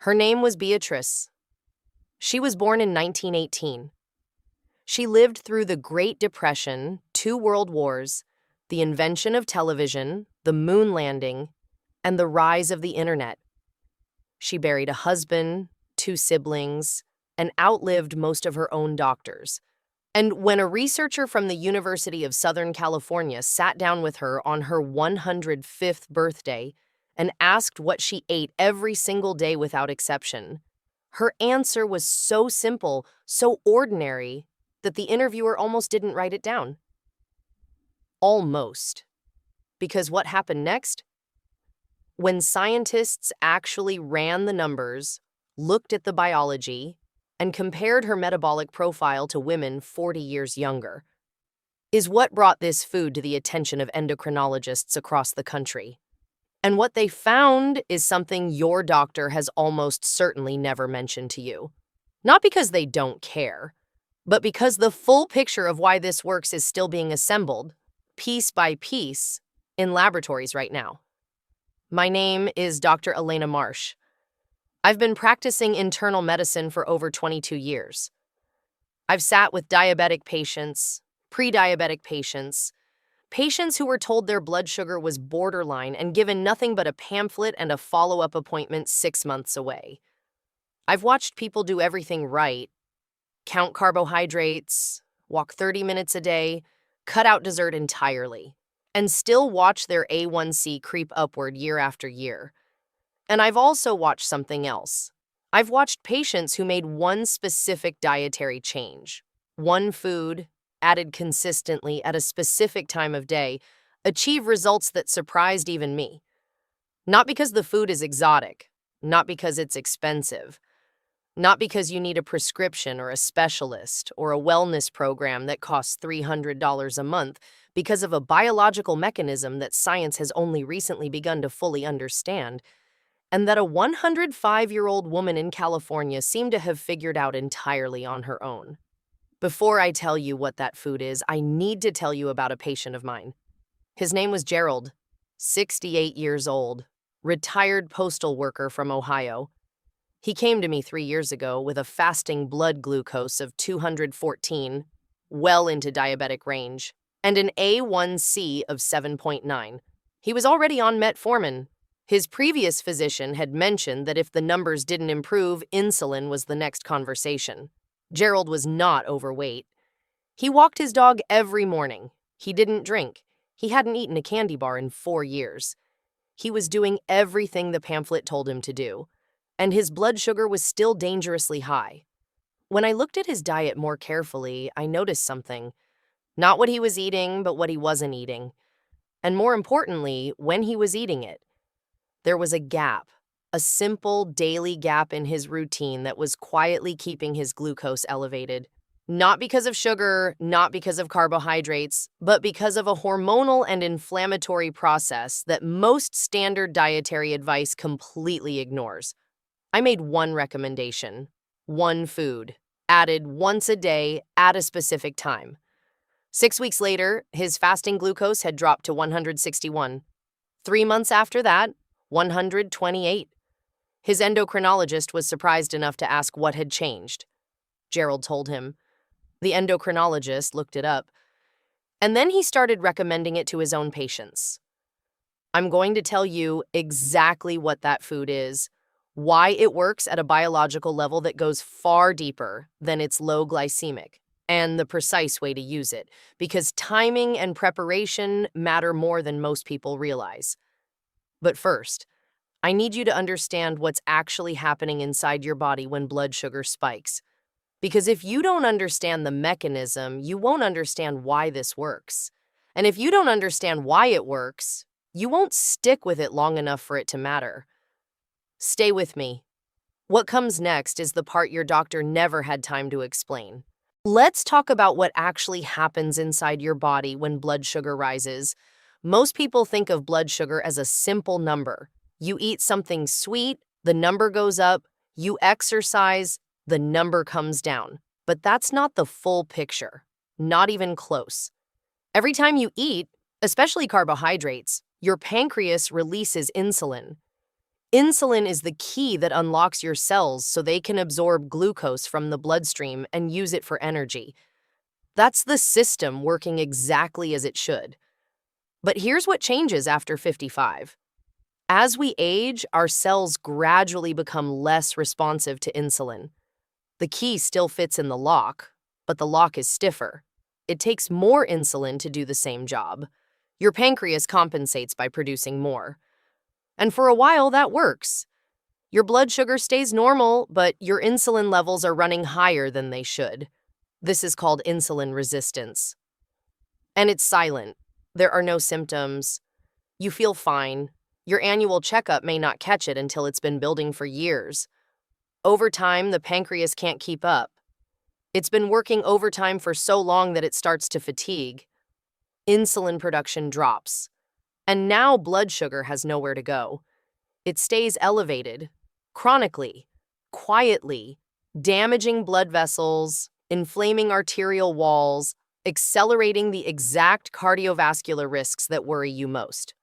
Her name was Beatrice. She was born in 1918. She lived through the Great Depression, 2 world wars, the invention of television, the moon landing, and the rise of the internet. She buried a husband, 2 siblings, and outlived most of her own doctors. And when a researcher from the University of Southern California sat down with her on her 105th birthday and asked what she ate every single day without exception, her answer was so simple, so ordinary, that the interviewer almost didn't write it down. Almost. Because what happened next? When scientists actually ran the numbers, looked at the biology, and compared her metabolic profile to women 40 years younger, is what brought this food to the attention of endocrinologists across the country. And what they found is something your doctor has almost certainly never mentioned to you. Not because they don't care, but because the full picture of why this works is still being assembled, piece by piece, in laboratories right now. My name is Dr. Elena Marsh. I've been practicing internal medicine for over 22 years. I've sat with diabetic patients, pre-diabetic patients, patients who were told their blood sugar was borderline and given nothing but a pamphlet and a follow-up appointment 6 months away. I've watched people do everything right, count carbohydrates, walk 30 minutes a day, cut out dessert entirely, and still watch their A1C creep upward year after year. And I've also watched something else. I've watched patients who made one specific dietary change, one food, added consistently at a specific time of day, achieve results that surprised even me. Not because the food is exotic, not because it's expensive, not because you need a prescription or a specialist or a wellness program that costs $300 a month, because of a biological mechanism that science has only recently begun to fully understand, and that a 105-year-old woman in California seemed to have figured out entirely on her own. Before I tell you what that food is, I need to tell you about a patient of mine. His name was Gerald, 68 years old, retired postal worker from Ohio. He came to me 3 years ago with a fasting blood glucose of 214, well into diabetic range, and an A1C of 7.9. He was already on metformin. His previous physician had mentioned that if the numbers didn't improve, insulin was the next conversation. Gerald was not overweight. He walked his dog every morning. He didn't drink. He hadn't eaten a candy bar in 4 years. He was doing everything the pamphlet told him to do, and his blood sugar was still dangerously high. When I looked at his diet more carefully, I noticed something. Not what he was eating, but what he wasn't eating. And more importantly, when he was eating it. There was a gap, a simple daily gap in his routine that was quietly keeping his glucose elevated. Not because of sugar, not because of carbohydrates, but because of a hormonal and inflammatory process that most standard dietary advice completely ignores. I made one recommendation, one food, added once a day at a specific time. 6 weeks later, his fasting glucose had dropped to 161. 3 months after that, 128. His endocrinologist was surprised enough to ask what had changed. Gerald told him. The endocrinologist looked it up, and then he started recommending it to his own patients. I'm going to tell you exactly what that food is, why it works at a biological level that goes far deeper than its low glycemic, and the precise way to use it, because timing and preparation matter more than most people realize. But first, I need you to understand what's actually happening inside your body when blood sugar spikes. Because if you don't understand the mechanism, you won't understand why this works. And if you don't understand why it works, you won't stick with it long enough for it to matter. Stay with me. What comes next is the part your doctor never had time to explain. Let's talk about what actually happens inside your body when blood sugar rises. Most people think of blood sugar as a simple number. You eat something sweet, the number goes up. You exercise, the number comes down. But that's not the full picture. Not even close. Every time you eat, especially carbohydrates, your pancreas releases insulin. Insulin is the key that unlocks your cells so they can absorb glucose from the bloodstream and use it for energy. That's the system working exactly as it should. But here's what changes after 55. As we age, our cells gradually become less responsive to insulin. The key still fits in the lock, but the lock is stiffer. It takes more insulin to do the same job. Your pancreas compensates by producing more. And for a while, that works. Your blood sugar stays normal, but your insulin levels are running higher than they should. This is called insulin resistance. And it's silent. There are no symptoms. You feel fine. Your annual checkup may not catch it until it's been building for years. Over time, the pancreas can't keep up. It's been working overtime for so long that it starts to fatigue. Insulin production drops. And now blood sugar has nowhere to go. It stays elevated, chronically, quietly, damaging blood vessels, inflaming arterial walls, accelerating the exact cardiovascular risks that worry you most.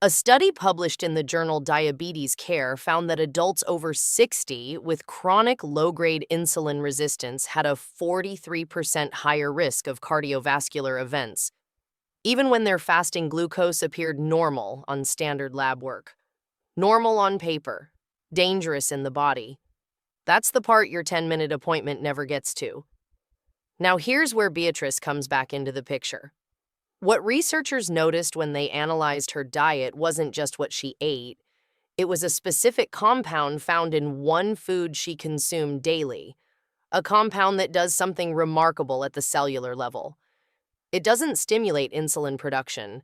A study published in the journal Diabetes Care found that adults over 60 with chronic low-grade insulin resistance had a 43% higher risk of cardiovascular events, even when their fasting glucose appeared normal on standard lab work. Normal on paper, dangerous in the body. That's the part your 10-minute appointment never gets to. Now here's where Beatrice comes back into the picture. What researchers noticed when they analyzed her diet wasn't just what she ate. It was a specific compound found in one food she consumed daily, a compound that does something remarkable at the cellular level. It doesn't stimulate insulin production.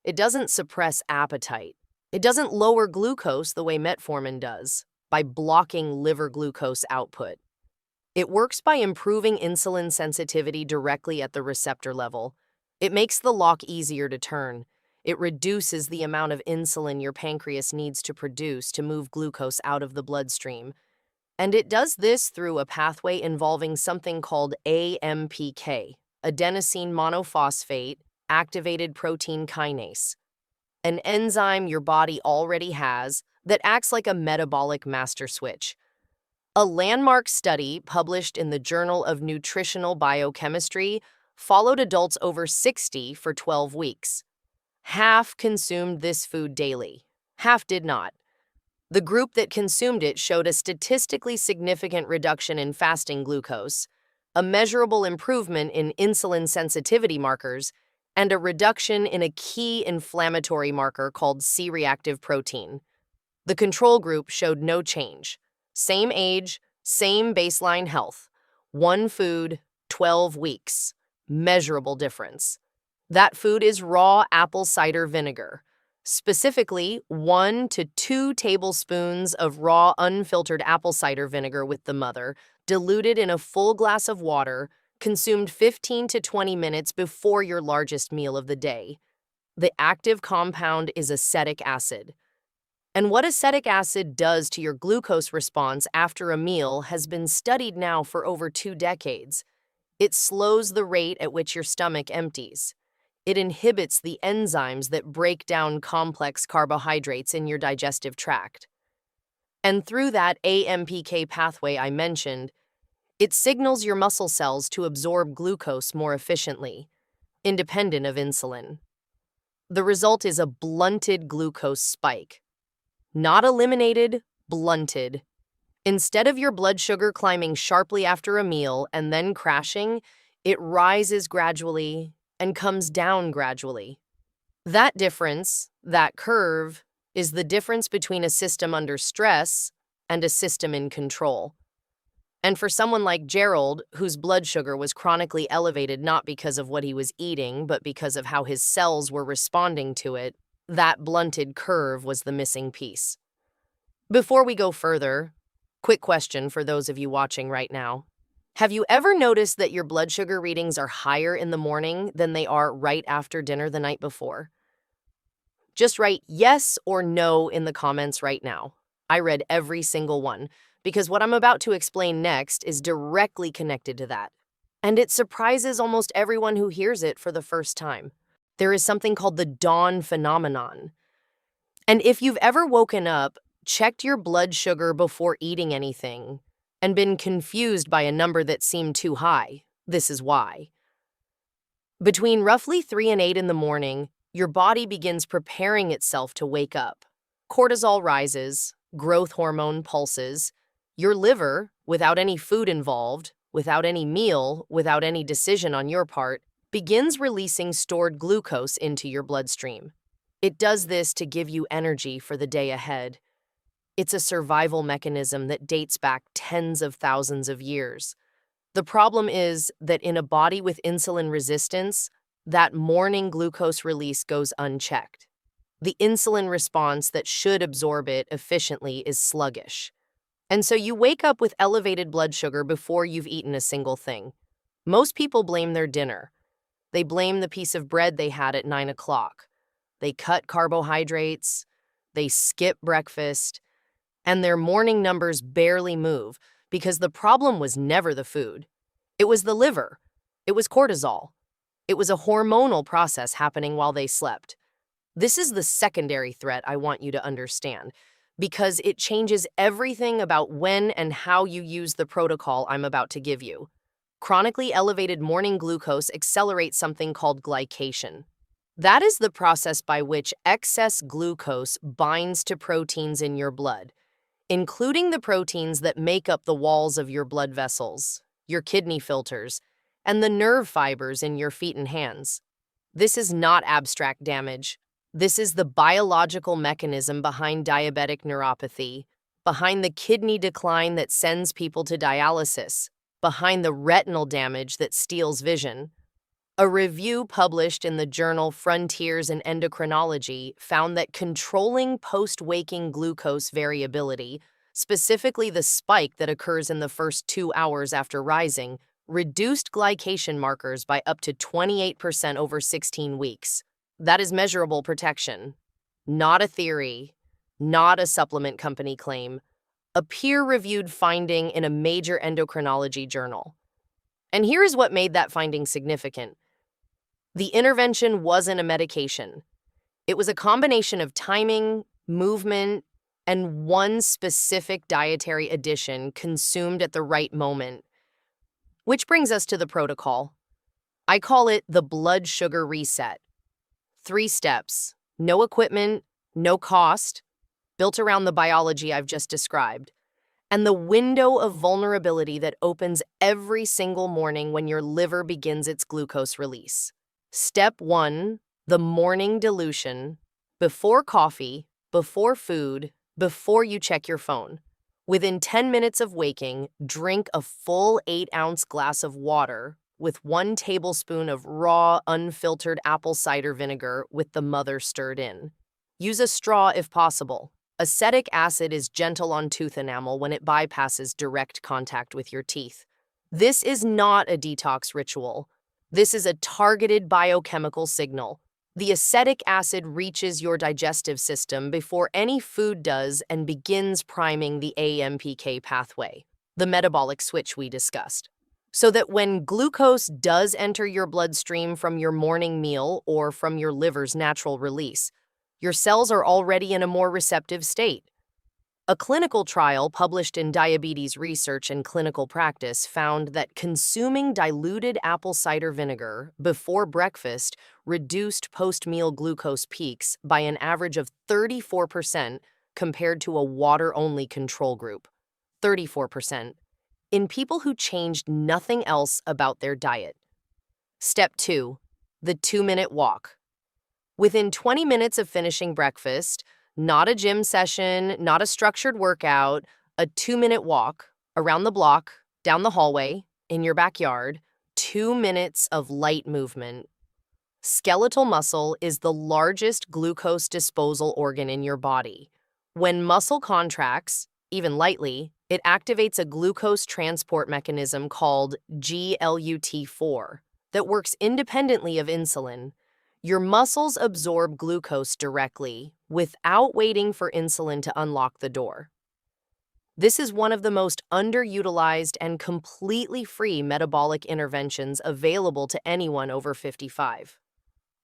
It doesn't suppress appetite. It doesn't lower glucose the way metformin does, by blocking liver glucose output. It works by improving insulin sensitivity directly at the receptor level. It makes the lock easier to turn. It reduces the amount of insulin your pancreas needs to produce to move glucose out of the bloodstream. And it does this through a pathway involving something called AMPK, adenosine monophosphate activated protein kinase, an enzyme your body already has that acts like a metabolic master switch. A landmark study published in the Journal of Nutritional Biochemistry followed adults over 60 for 12 weeks. Half consumed this food daily. Half did not. The group that consumed it showed a statistically significant reduction in fasting glucose, a measurable improvement in insulin sensitivity markers, and a reduction in a key inflammatory marker called C-reactive protein. The control group showed no change. Same age, same baseline health. One food, 12 weeks. Measurable difference. That food is raw apple cider vinegar. Specifically, 1 to 2 tablespoons of raw unfiltered apple cider vinegar with the mother, diluted in a full glass of water, consumed 15 to 20 minutes before your largest meal of the day. The active compound is acetic acid. And what acetic acid does to your glucose response after a meal has been studied now for over 2 decades. It slows the rate at which your stomach empties. It inhibits the enzymes that break down complex carbohydrates in your digestive tract. And through that AMPK pathway I mentioned, it signals your muscle cells to absorb glucose more efficiently, independent of insulin. The result is a blunted glucose spike. Not eliminated, blunted. Instead of your blood sugar climbing sharply after a meal and then crashing, it rises gradually and comes down gradually. That difference, that curve, is the difference between a system under stress and a system in control. And for someone like Gerald, whose blood sugar was chronically elevated not because of what he was eating, but because of how his cells were responding to it, that blunted curve was the missing piece. Before we go further, quick question for those of you watching right now. Have you ever noticed that your blood sugar readings are higher in the morning than they are right after dinner the night before? Just write yes or no in the comments right now. I read every single one, because what I'm about to explain next is directly connected to that. And it surprises almost everyone who hears it for the first time. There is something called the dawn phenomenon. And if you've ever woken up checked your blood sugar before eating anything and been confused by a number that seemed too high? This is why. Between roughly 3 and 8 in the morning, your body begins preparing itself to wake up. Cortisol rises, growth hormone pulses. Your liver, without any food involved, without any meal, without any decision on your part, begins releasing stored glucose into your bloodstream. It does this to give you energy for the day ahead. It's a survival mechanism that dates back tens of thousands of years. The problem is that in a body with insulin resistance, that morning glucose release goes unchecked. The insulin response that should absorb it efficiently is sluggish. And so you wake up with elevated blood sugar before you've eaten a single thing. Most people blame their dinner. They blame the piece of bread they had at 9 o'clock. They cut carbohydrates, they skip breakfast, and their morning numbers barely move because the problem was never the food. It was the liver. It was cortisol. It was a hormonal process happening while they slept. This is the secondary threat I want you to understand, because it changes everything about when and how you use the protocol I'm about to give you. Chronically elevated morning glucose accelerates something called glycation. That is the process by which excess glucose binds to proteins in your blood, including the proteins that make up the walls of your blood vessels, your kidney filters, and the nerve fibers in your feet and hands. This is not abstract damage. This is the biological mechanism behind diabetic neuropathy, behind the kidney decline that sends people to dialysis, behind the retinal damage that steals vision. A review published in the journal Frontiers in Endocrinology found that controlling post-waking glucose variability, specifically the spike that occurs in the first 2 hours after rising, reduced glycation markers by up to 28% over 16 weeks. That is measurable protection. Not a theory, not a supplement company claim, a peer-reviewed finding in a major endocrinology journal. And here is what made that finding significant. The intervention wasn't a medication. It was a combination of timing, movement, and one specific dietary addition consumed at the right moment. Which brings us to the protocol. I call it the blood sugar reset. 3 steps, no equipment, no cost, built around the biology I've just described, and the window of vulnerability that opens every single morning when your liver begins its glucose release. Step 1, the morning dilution, before coffee, before food, before you check your phone. Within 10 minutes of waking, drink a full 8-ounce glass of water with 1 tablespoon of raw, unfiltered apple cider vinegar with the mother stirred in. Use a straw if possible. Acetic acid is gentle on tooth enamel when it bypasses direct contact with your teeth. This is not a detox ritual. This is a targeted biochemical signal. The acetic acid reaches your digestive system before any food does and begins priming the AMPK pathway, the metabolic switch we discussed. So that when glucose does enter your bloodstream from your morning meal or from your liver's natural release, your cells are already in a more receptive state. A clinical trial published in Diabetes Research and Clinical Practice found that consuming diluted apple cider vinegar before breakfast reduced post-meal glucose peaks by an average of 34% compared to a water-only control group. 34%. In people who changed nothing else about their diet. Step 2, the 2-minute walk. Within 20 minutes of finishing breakfast, not a gym session, not a structured workout, a 2-minute walk around the block, down the hallway, in your backyard, 2 minutes of light movement. Skeletal muscle is the largest glucose disposal organ in your body. When muscle contracts, even lightly, it activates a glucose transport mechanism called GLUT4 that works independently of insulin. Your muscles absorb glucose directly without waiting for insulin to unlock the door. This is one of the most underutilized and completely free metabolic interventions available to anyone over 55.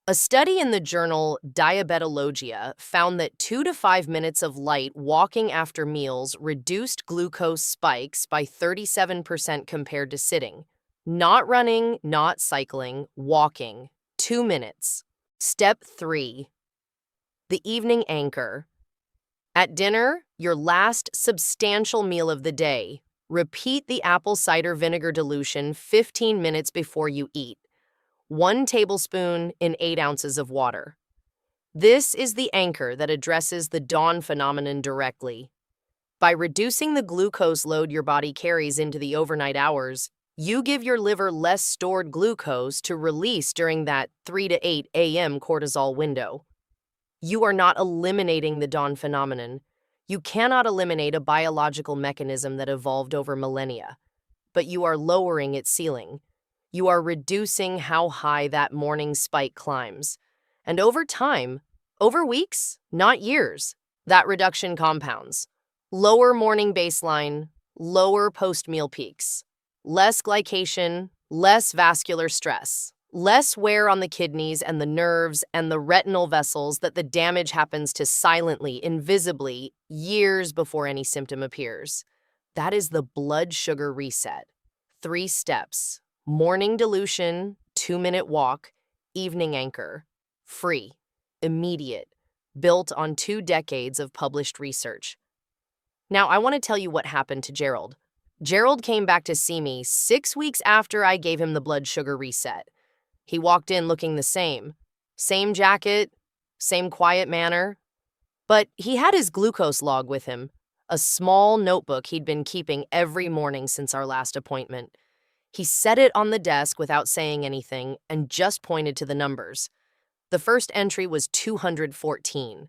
A study in the journal Diabetologia found that 2 to 5 minutes of light walking after meals reduced glucose spikes by 37% compared to sitting. Not running, not cycling, walking. 2 minutes. Step 3. The evening anchor. At dinner, your last substantial meal of the day, repeat the apple cider vinegar dilution 15 minutes before you eat. 1 tablespoon in 8 ounces of water. This is the anchor that addresses the dawn phenomenon directly. By reducing the glucose load your body carries into the overnight hours, you give your liver less stored glucose to release during that 3 to 8 a.m. cortisol window. You are not eliminating the dawn phenomenon. You cannot eliminate a biological mechanism that evolved over millennia, but you are lowering its ceiling. You are reducing how high that morning spike climbs. And over time, over weeks, not years, that reduction compounds. Lower morning baseline, lower post-meal peaks. Less glycation, less vascular stress. Less wear on the kidneys and the nerves and the retinal vessels that the damage happens to silently, invisibly, years before any symptom appears. That is the blood sugar reset. 3 steps. Morning dilution, 2-minute walk, evening anchor. Free, immediate, built on 2 decades of published research. Now, I want to tell you what happened to Gerald. Gerald came back to see me 6 weeks after I gave him the blood sugar reset. He walked in looking the same. Same jacket, same quiet manner. But he had his glucose log with him, a small notebook he'd been keeping every morning since our last appointment. He set it on the desk without saying anything and just pointed to the numbers. The first entry was 214.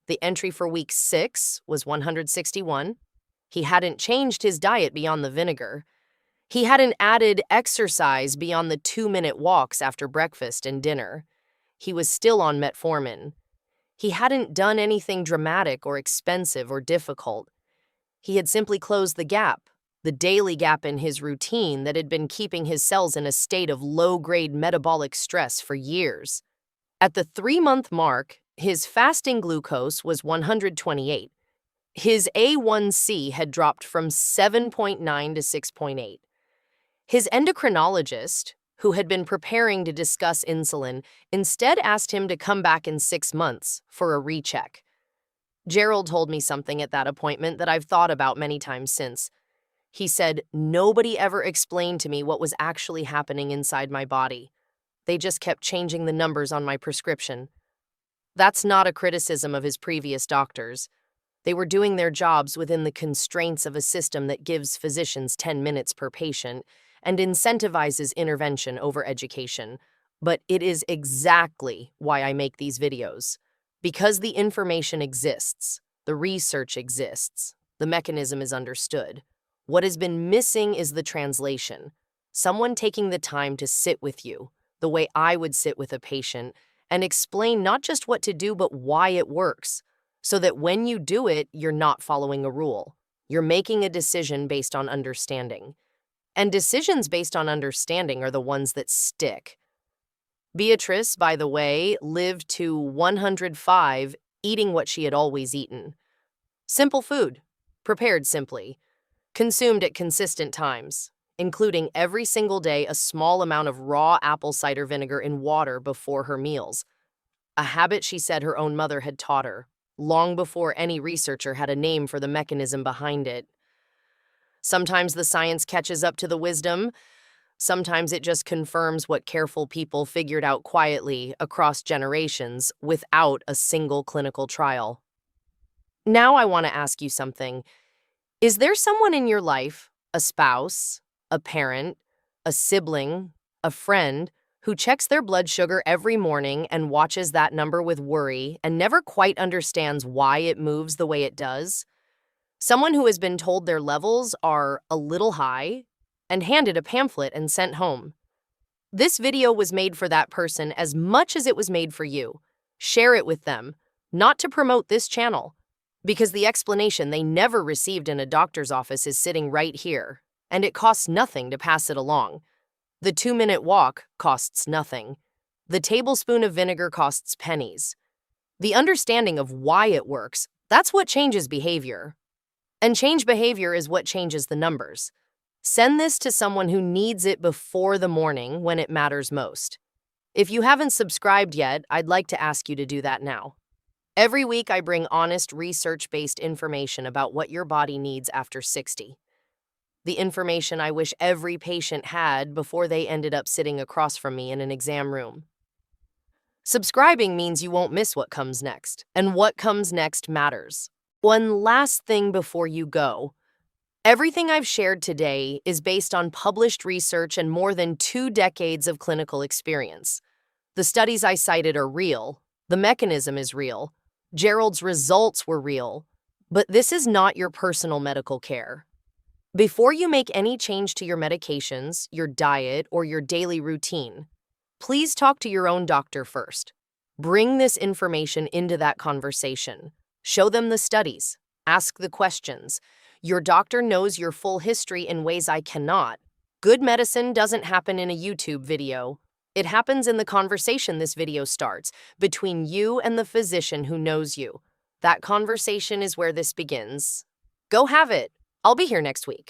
The entry for week 6 was 161. He hadn't changed his diet beyond the vinegar. He hadn't added exercise beyond the 2-minute walks after breakfast and dinner. He was still on metformin. He hadn't done anything dramatic or expensive or difficult. He had simply closed the gap, the daily gap in his routine that had been keeping his cells in a state of low-grade metabolic stress for years. At the 3-month mark, his fasting glucose was 128. His A1C had dropped from 7.9 to 6.8. His endocrinologist, who had been preparing to discuss insulin, instead asked him to come back in 6 months for a recheck. Gerald told me something at that appointment that I've thought about many times since. He said, "Nobody ever explained to me what was actually happening inside my body. They just kept changing the numbers on my prescription." That's not a criticism of his previous doctors. They were doing their jobs within the constraints of a system that gives physicians 10 minutes per patient and incentivizes intervention over education. But it is exactly why I make these videos. Because the information exists, the research exists, the mechanism is understood. What has been missing is the translation. Someone taking the time to sit with you, the way I would sit with a patient, and explain not just what to do, but why it works, so that when you do it, you're not following a rule. You're making a decision based on understanding. And decisions based on understanding are the ones that stick. Beatrice, by the way, lived to 105, eating what she had always eaten. Simple food, prepared simply, consumed at consistent times, including every single day a small amount of raw apple cider vinegar in water before her meals. A habit she said her own mother had taught her, long before any researcher had a name for the mechanism behind it. Sometimes the science catches up to the wisdom. Sometimes it just confirms what careful people figured out quietly across generations without a single clinical trial. Now I want to ask you something. Is there someone in your life, a spouse, a parent, a sibling, a friend, who checks their blood sugar every morning and watches that number with worry and never quite understands why it moves the way it does? Someone who has been told their levels are a little high and handed a pamphlet and sent home. This video was made for that person as much as it was made for you. Share it with them, not to promote this channel, because the explanation they never received in a doctor's office is sitting right here, and it costs nothing to pass it along. The 2-minute walk costs nothing. The tablespoon of vinegar costs pennies. The understanding of why it works, that's what changes behavior. And change behavior is what changes the numbers. Send this to someone who needs it before the morning when it matters most. If you haven't subscribed yet, I'd like to ask you to do that now. Every week, I bring honest, research-based information about what your body needs after 60. The information I wish every patient had before they ended up sitting across from me in an exam room. Subscribing means you won't miss what comes next, and what comes next matters. One last thing before you go. Everything I've shared today is based on published research and more than 2 decades of clinical experience. The studies I cited are real. The mechanism is real. Gerald's results were real. But this is not your personal medical care. Before you make any change to your medications, your diet, or your daily routine, please talk to your own doctor first. Bring this information into that conversation. Show them the studies. Ask the questions. Your doctor knows your full history in ways I cannot. Good medicine doesn't happen in a YouTube video. It happens in the conversation this video starts, between you and the physician who knows you. That conversation is where this begins. Go have it. I'll be here next week.